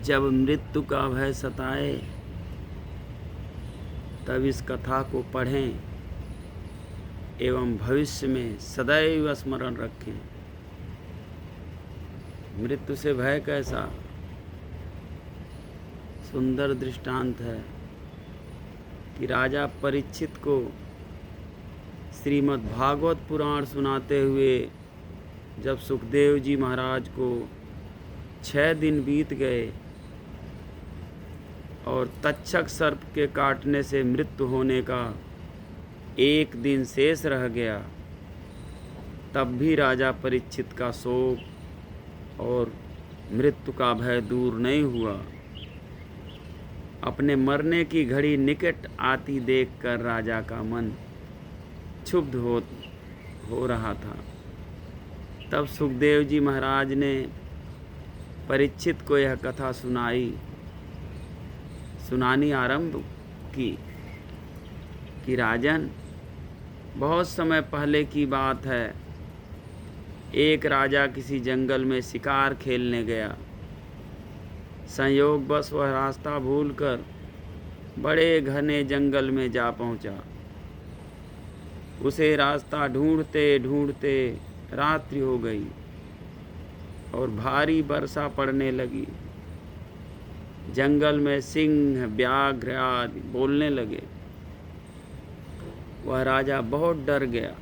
जब मृत्यु का भय सताए तब इस कथा को पढ़ें एवं भविष्य में सदैव स्मरण रखें। मृत्यु से भय कैसा सुंदर दृष्टांत है कि राजा परीक्षित को श्रीमद् भागवत पुराण सुनाते हुए जब सुखदेव जी महाराज को 6 दिन बीत गए और तक्षक सर्प के काटने से मृत्यु होने का 1 दिन शेष रह गया, तब भी राजा परीक्षित का शोक और मृत्यु का भय दूर नहीं हुआ। अपने मरने की घड़ी निकट आती देखकर राजा का मन क्षुब्ध हो रहा था। तब सुखदेव जी महाराज ने परीक्षित को यह कथा सुनानी आरंभ की कि राजन, बहुत समय पहले की बात है। एक राजा किसी जंगल में शिकार खेलने गया। संयोगवश वह रास्ता भूलकर बड़े घने जंगल में जा पहुंचा। उसे रास्ता ढूंढते ढूंढते रात्रि हो गई और भारी वर्षा पड़ने लगी। जंगल में सिंह, व्याघ्र आदि बोलने लगे। वह राजा बहुत डर गया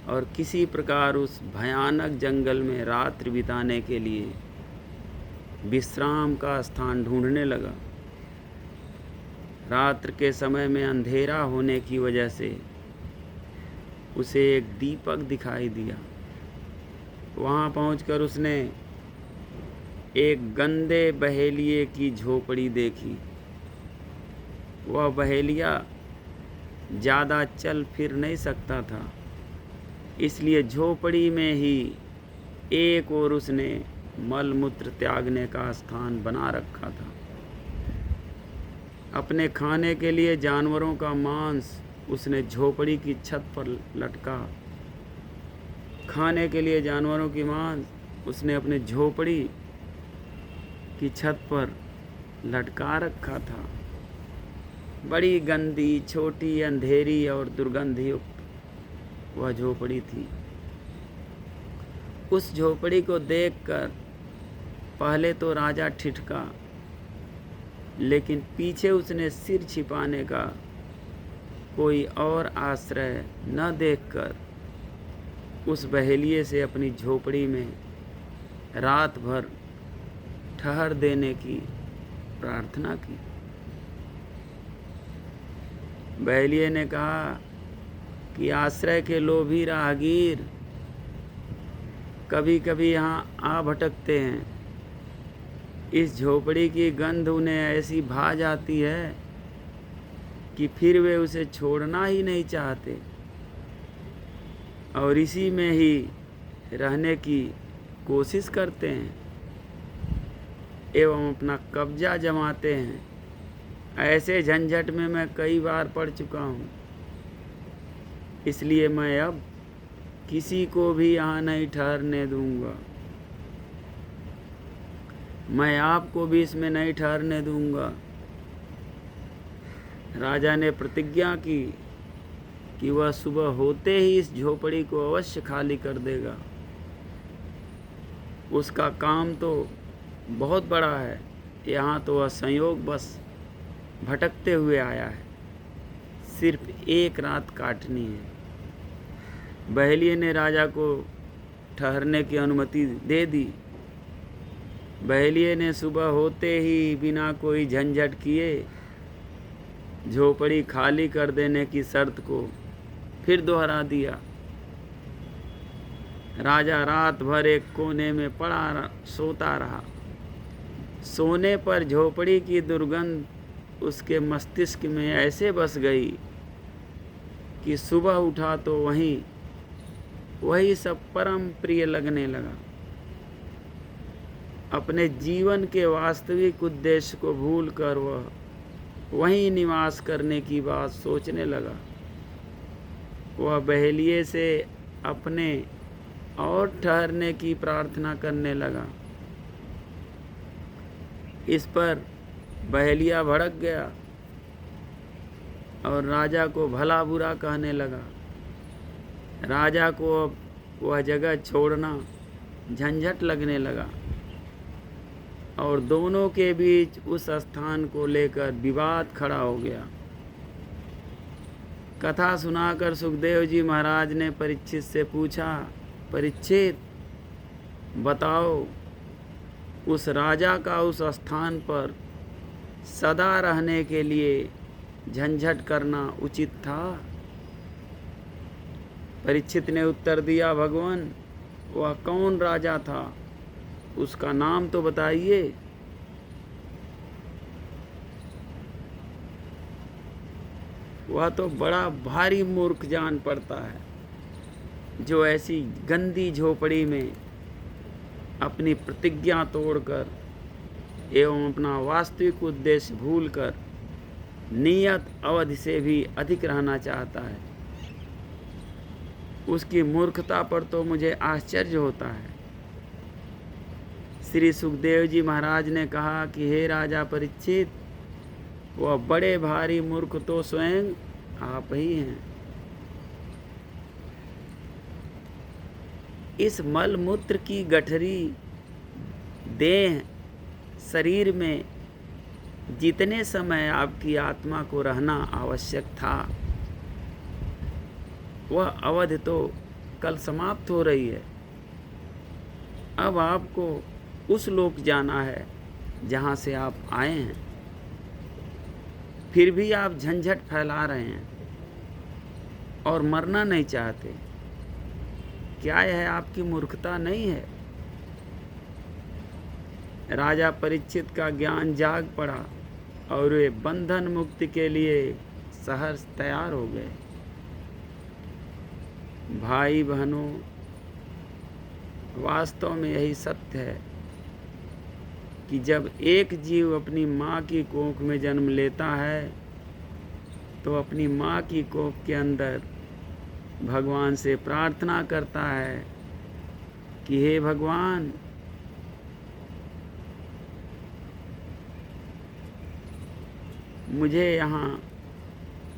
और किसी प्रकार उस भयानक जंगल में रात्रि बिताने के लिए विश्राम का स्थान ढूंढने लगा। रात्र के समय में अंधेरा होने की वजह से उसे एक दीपक दिखाई दिया। वहाँ पहुंचकर उसने एक गंदे बहेलिये की झोपड़ी देखी। वह बहेलिया ज़्यादा चल फिर नहीं सकता था, इसलिए झोपड़ी में ही एक ओर उसने मल मूत्र त्यागने का स्थान बना रखा था। अपने खाने के लिए जानवरों का मांस उसने झोपड़ी की छत पर लटका। खाने के लिए जानवरों की मांस उसने अपने झोपड़ी की छत पर लटका रखा था। बड़ी गंदी, छोटी, अंधेरी और दुर्गंधयुक्त वह झोपड़ी थी। उस झोपड़ी को देखकर पहले तो राजा ठिठका, लेकिन पीछे उसने सिर छिपाने का कोई और आश्रय न देखकर उस बहेलिये से अपनी झोपड़ी में रात भर ठहर देने की प्रार्थना की। बहेलिये ने कहा कि आश्रय के लोभी राहगीर कभी कभी यहाँ आ भटकते हैं। इस झोपड़ी की गंध उन्हें ऐसी भा जाती है कि फिर वे उसे छोड़ना ही नहीं चाहते और इसी में ही रहने की कोशिश करते हैं एवं अपना कब्जा जमाते हैं। ऐसे झंझट में मैं कई बार पड़ चुका हूँ, इसलिए मैं अब किसी को भी यहाँ नहीं ठहरने दूंगा। मैं आपको भी इसमें नहीं ठहरने दूंगा। राजा ने प्रतिज्ञा की कि वह सुबह होते ही इस झोपड़ी को अवश्य खाली कर देगा। उसका काम तो बहुत बड़ा है, यहाँ तो वह संयोग बस भटकते हुए आया है। सिर्फ 1 रात काटनी है। बहेलिये ने राजा को ठहरने की अनुमति दे दी। बहेलिये ने सुबह होते ही बिना कोई झंझट किए झोपड़ी खाली कर देने की शर्त को फिर दोहरा दिया। राजा रात भर एक कोने में पड़ा सोता रहा। सोने पर झोपड़ी की दुर्गंध उसके मस्तिष्क में ऐसे बस गई कि सुबह उठा तो वही सब परम प्रिय लगने लगा। अपने जीवन के वास्तविक उद्देश्य को भूलकर वह वहीं निवास करने की बात सोचने लगा। वह बहेलिये से अपने और ठहरने की प्रार्थना करने लगा। इस पर बहेलिया भड़क गया और राजा को भला बुरा कहने लगा। राजा को अब वह जगह छोड़ना झंझट लगने लगा और दोनों के बीच उस स्थान को लेकर विवाद खड़ा हो गया। कथा सुनाकर सुखदेव जी महाराज ने परीक्षित से पूछा, परीक्षित बताओ, उस राजा का उस स्थान पर सदा रहने के लिए झंझट करना उचित था? परीक्षित ने उत्तर दिया, भगवान, वह कौन राजा था, उसका नाम तो बताइए। वह तो बड़ा भारी मूर्ख जान पड़ता है, जो ऐसी गंदी झोपड़ी में अपनी प्रतिज्ञा तोड़कर एवं अपना वास्तविक उद्देश्य भूलकर नियत अवधि से भी अधिक रहना चाहता है। उसकी मूर्खता पर तो मुझे आश्चर्य होता है। श्री सुखदेव जी महाराज ने कहा कि हे राजा परीक्षित, वह बड़े भारी मूर्ख तो स्वयं आप ही हैं। इस मल मूत्र की गठरी देह शरीर में जितने समय आपकी आत्मा को रहना आवश्यक था, वह अवधि तो कल समाप्त हो रही है। अब आपको उस लोक जाना है जहाँ से आप आए हैं, फिर भी आप झंझट फैला रहे हैं और मरना नहीं चाहते। क्या यह आपकी मूर्खता नहीं है? राजा परीक्षित का ज्ञान जाग पड़ा और वे बंधन मुक्ति के लिए सहर्ष तैयार हो गए। भाई बहनों, वास्तव में यही सत्य है कि जब एक जीव अपनी माँ की कोख में जन्म लेता है तो अपनी माँ की कोख के अंदर भगवान से प्रार्थना करता है कि हे भगवान, मुझे यहाँ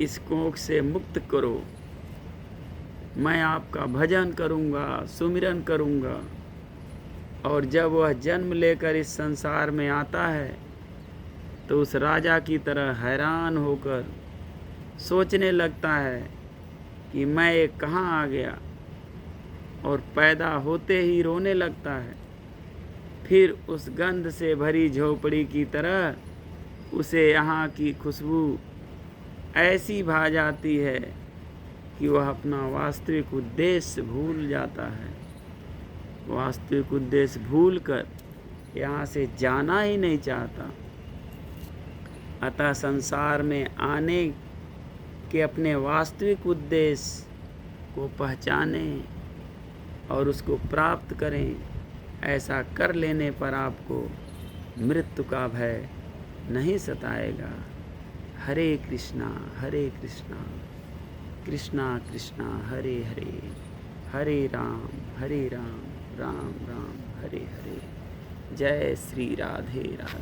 इस कोख से मुक्त करो, मैं आपका भजन करूँगा, सुमिरन करूँगा। और जब वह जन्म लेकर इस संसार में आता है तो उस राजा की तरह हैरान होकर सोचने लगता है कि मैं ये कहाँ आ गया, और पैदा होते ही रोने लगता है। फिर उस गंध से भरी झोपड़ी की तरह उसे यहाँ की खुशबू ऐसी भा जाती है कि वह अपना वास्तविक उद्देश्य भूल जाता है। वास्तविक उद्देश्य भूलकर यहाँ से जाना ही नहीं चाहता। अतः संसार में आने के अपने वास्तविक उद्देश्य को पहचानें और उसको प्राप्त करें। ऐसा कर लेने पर आपको मृत्यु का भय नहीं सताएगा। हरे कृष्णा कृष्णा कृष्णा हरे हरे, हरे राम राम राम हरे हरे। जय श्री राधे राधे।